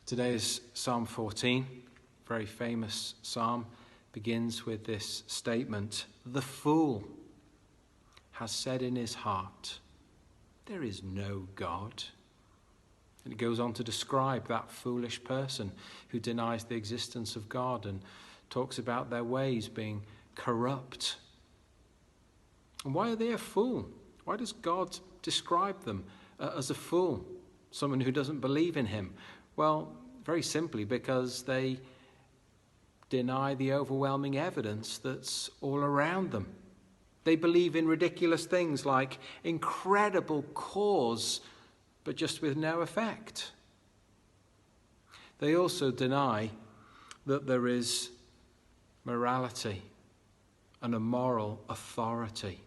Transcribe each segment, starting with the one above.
Today's Psalm 14, very famous psalm, begins with this statement: "The fool has said in his heart, there is no God." And it goes on to describe that foolish person who denies the existence of God and talks about their ways being corrupt. And why are they a fool? Why does God describe them as a fool, someone who doesn't believe in him? Well, very simply because they deny the overwhelming evidence that's all around them. They believe in ridiculous things like incredible cause, but just with no effect. They also deny that there is morality and a moral authority.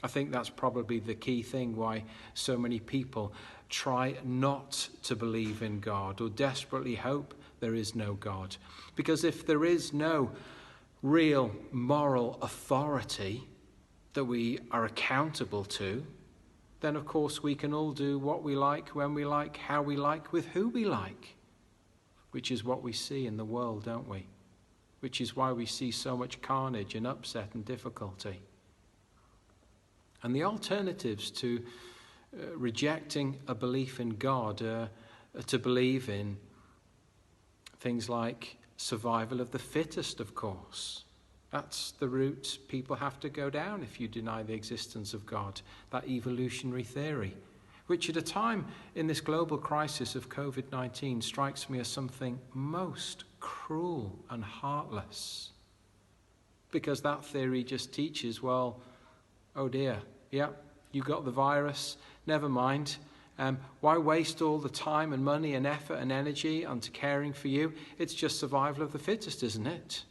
I think that's probably the key thing why so many people try not to believe in God or desperately hope there is no God. Because if there is no real moral authority that we are accountable to, then of course we can all do what we like, when we like, how we like, with who we like, which is what we see in the world, don't we? Which is why we see so much carnage and upset and difficulty. And the alternatives to rejecting a belief in God are to believe in things like survival of the fittest, of course. That's the route people have to go down if you deny the existence of God, that evolutionary theory, which at a time in this global crisis of COVID-19 strikes me as something most cruel and heartless. Because that theory just teaches, well, oh dear, yeah, you got the virus, never mind. Why waste all the time and money and effort and energy onto caring for you? It's just survival of the fittest, isn't it?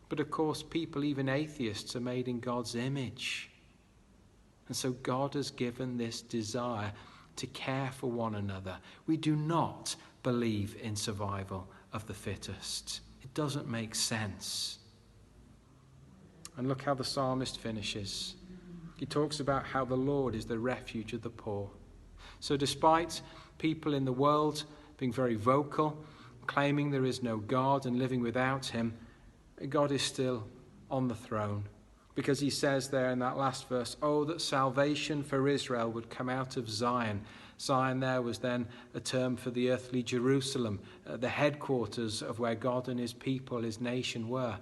But of course, people, even atheists, are made in God's image. And so God has given this desire to care for one another. We do not believe in survival of the fittest. It doesn't make sense. And look how the psalmist finishes. He talks about how the Lord is the refuge of the poor. So despite people in the world being very vocal, claiming there is no God and living without him, God is still on the throne. Because he says there in that last verse, "Oh, that salvation for Israel would come out of Zion." Zion there was then a term for the earthly Jerusalem, the headquarters of where God and his people, his nation were.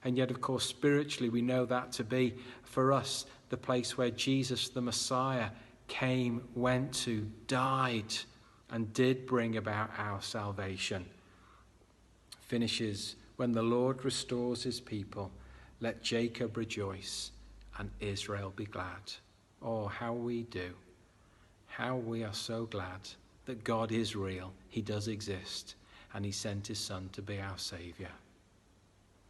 And yet, of course, spiritually, we know that to be, for us, the place where Jesus, the Messiah, came, went to, died, and did bring about our salvation. Finishes, "When the Lord restores his people, let Jacob rejoice and Israel be glad." Oh, how we do. How we are so glad that God is real. He does exist, and he sent his Son to be our Saviour.